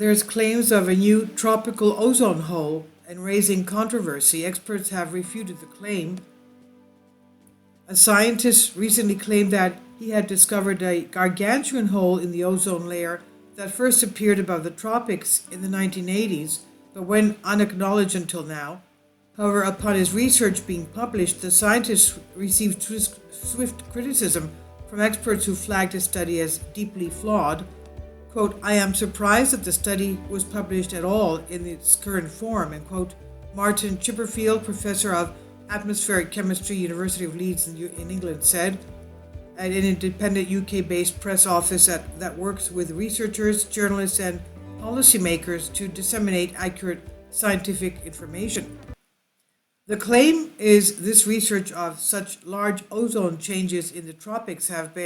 there's claims of a new tropical ozone hole and raising controversy. Experts have refuted the claim. A scientist recently claimed that he had discovered a gargantuan hole in the ozone layer that first appeared above the tropics in the 1980s, but went unacknowledged until now. However, upon his research being published, the scientist received swift criticism from experts who flagged his study as deeply flawed. Quote, "I am surprised that the study was published at all in its current form," and quote, Martin Chipperfield, professor of atmospheric chemistry, University of Leeds in England, said, at an independent UK-based press office that works with researchers, journalists, and policymakers to disseminate accurate scientific information. The claim is this research of such large ozone changes in the tropics have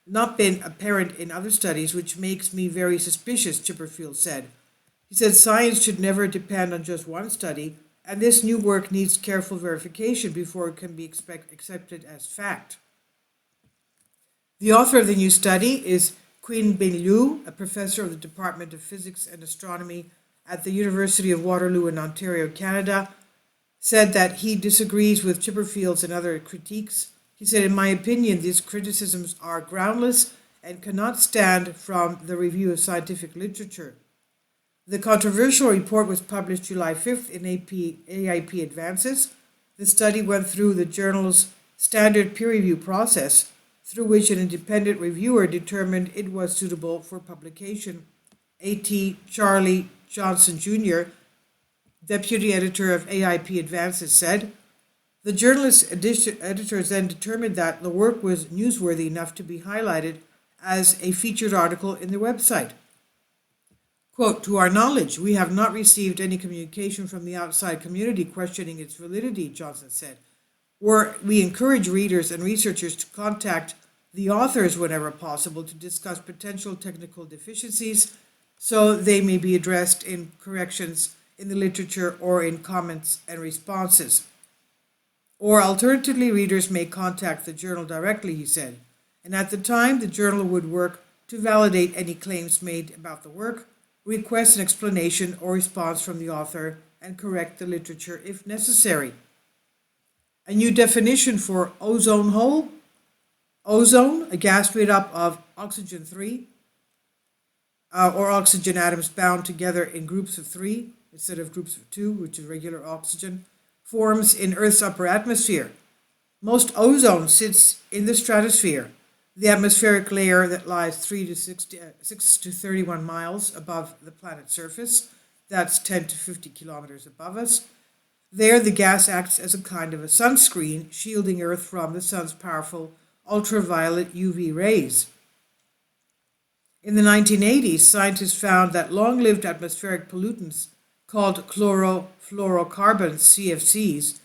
not been apparent in other studies, which makes me very suspicious, Chipperfield said. He said science should never depend on just one study, and this new work needs careful verification before it can be accepted as fact. The author of the new study is Quinn Bin Liu, a professor of the Department of Physics and Astronomy at the University of Waterloo in Ontario, Canada, said that he disagrees with Chipperfield's and other critiques. He said, "In my opinion, these criticisms are groundless and cannot stand from the review of scientific literature." The controversial report was published July 5th in AIP Advances. The study went through the journal's standard peer review process, through which an independent reviewer determined it was suitable for publication. A.T. Charlie Johnson Jr., deputy editor of AIP Advances, said, "The journalist editors then determined that the work was newsworthy enough to be highlighted as a featured article in their website." Quote, "To our knowledge, we have not received any communication from the outside community questioning its validity," Johnson said. "We encourage readers and researchers to contact the authors whenever possible to discuss potential technical deficiencies so they may be addressed in corrections in the literature or in comments and responses. Or alternatively, readers may contact the journal directly," he said. And at the time, the journal would work to validate any claims made about the work, request an explanation or response from the author, and correct the literature if necessary. A new definition for ozone hole. Ozone, a gas made up of oxygen 3, or oxygen atoms bound together in groups of 3 instead of groups of 2, which is regular oxygen, forms in Earth's upper atmosphere. Most ozone sits in the stratosphere, the atmospheric layer that lies 6 to 31 miles above the planet's surface. That's 10 to 50 kilometers above us. There, the gas acts as a kind of a sunscreen, shielding Earth from the sun's powerful ultraviolet UV rays. In the 1980s, scientists found that long-lived atmospheric pollutants called chlorofluorocarbons, CFCs,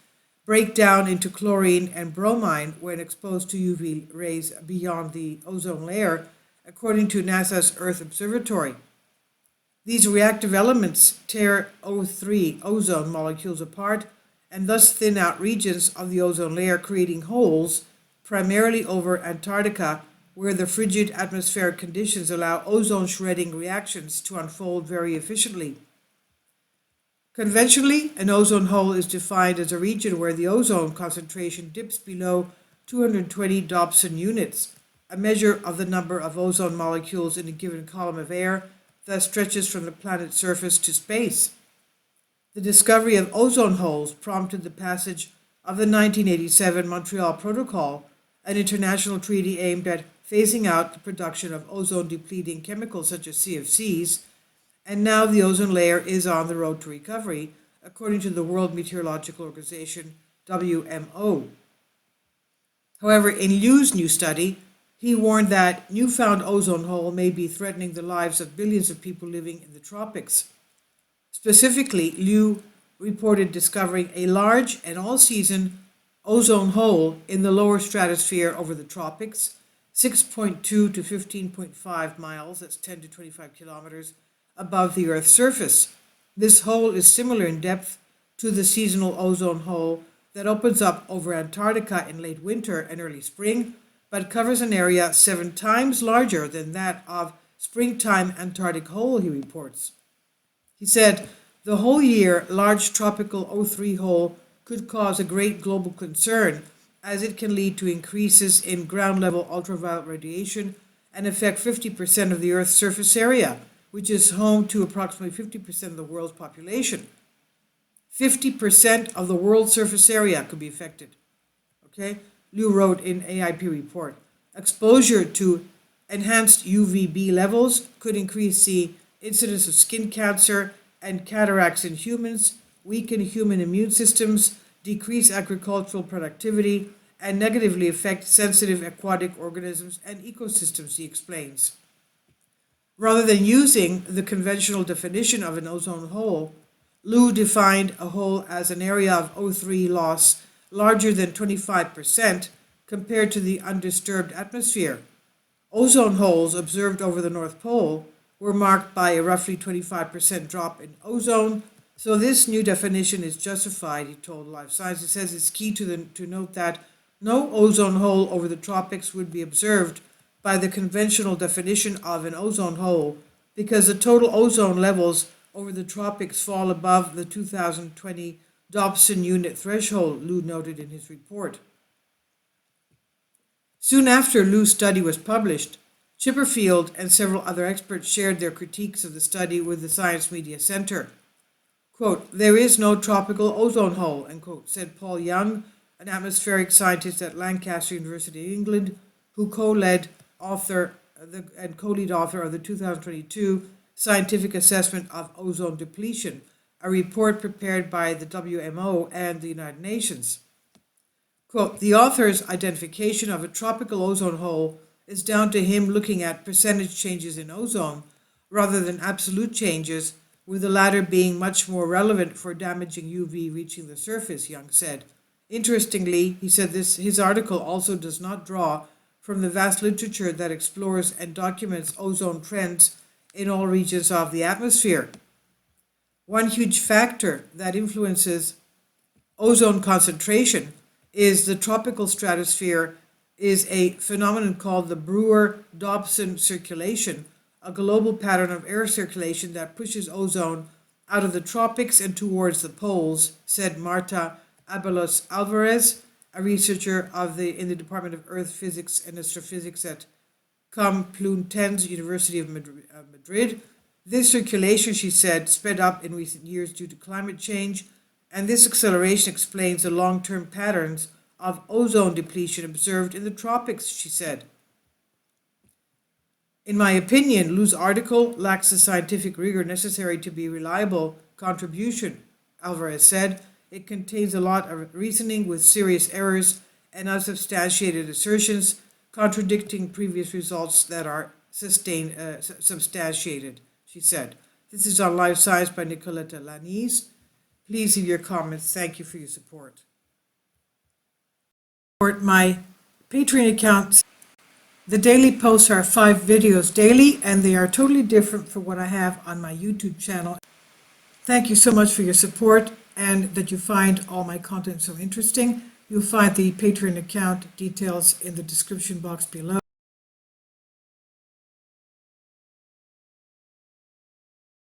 break down into chlorine and bromine when exposed to UV rays beyond the ozone layer, according to NASA's Earth Observatory. These reactive elements tear O3 ozone molecules apart and thus thin out regions of the ozone layer, creating holes primarily over Antarctica, where the frigid atmospheric conditions allow ozone shredding reactions to unfold very efficiently. Conventionally, an ozone hole is defined as a region where the ozone concentration dips below 220 Dobson units, a measure of the number of ozone molecules in a given column of air that stretches from the planet's surface to space. The discovery of ozone holes prompted the passage of the 1987 Montreal Protocol, an international treaty aimed at phasing out the production of ozone-depleting chemicals such as CFCs, and now the ozone layer is on the road to recovery, according to the World Meteorological Organization, WMO. However, in Liu's new study, he warned that newfound ozone hole may be threatening the lives of billions of people living in the tropics. Specifically, Liu reported discovering a large and all-season ozone hole in the lower stratosphere over the tropics, 6.2 to 15.5 miles, that's 10 to 25 kilometers, above the Earth's surface. This hole is similar in depth to the seasonal ozone hole that opens up over Antarctica in late winter and early spring, but covers an area 7 times larger than that of springtime Antarctic hole, he reports. He said, the whole year large tropical O3 hole could cause a great global concern as it can lead to increases in ground-level ultraviolet radiation and affect 50% of the Earth's surface area, which is home to approximately 50% of the world's population. 50% of the world's surface area could be affected. Okay? Liu wrote in AIP report. Exposure to enhanced UVB levels could increase the incidence of skin cancer and cataracts in humans, weaken human immune systems, decrease agricultural productivity, and negatively affect sensitive aquatic organisms and ecosystems, he explains. Rather than using the conventional definition of an ozone hole, Liu defined a hole as an area of O3 loss larger than 25% compared to the undisturbed atmosphere. Ozone holes observed over the North Pole were marked by a roughly 25% drop in ozone, so this new definition is justified, he told Life Science. It says it's key to note that no ozone hole over the tropics would be observed by the conventional definition of an ozone hole because the total ozone levels over the tropics fall above the 2020 Dobson unit threshold, Liu noted in his report. Soon after Liu's study was published, Chipperfield and several other experts shared their critiques of the study with the Science Media Center. Quote, there is no tropical ozone hole, end quote, said Paul Young, an atmospheric scientist at Lancaster University, England, who co-lead author and co-lead author of the 2022 Scientific Assessment of Ozone Depletion, a report prepared by the WMO and the United Nations. Quote, the author's identification of a tropical ozone hole is down to him looking at percentage changes in ozone rather than absolute changes, with the latter being much more relevant for damaging UV reaching the surface, Young said. Interestingly, he said his article also does not draw from the vast literature that explores and documents ozone trends in all regions of the atmosphere. One huge factor that influences ozone concentration is the tropical stratosphere is a phenomenon called the Brewer-Dobson circulation, a global pattern of air circulation that pushes ozone out of the tropics and towards the poles, said Marta Abelos Alvarez, a researcher in the Department of Earth Physics and Astrophysics at Complutense University of Madrid. This circulation, she said, sped up in recent years due to climate change, and this acceleration explains the long-term patterns of ozone depletion observed in the tropics, she said. In my opinion, Liu's article lacks the scientific rigor necessary to be a reliable contribution, Alvarez said. It contains a lot of reasoning with serious errors and unsubstantiated assertions contradicting previous results that are substantiated, she said. This is on Life Science by Nicoletta Lanise. Please leave your comments. Thank you for your support. My Patreon account. The daily posts are 5 videos daily, and they are totally different from what I have on my YouTube channel. Thank you so much for your support and that you find all my content so interesting. You'll find the Patreon account details in the description box below.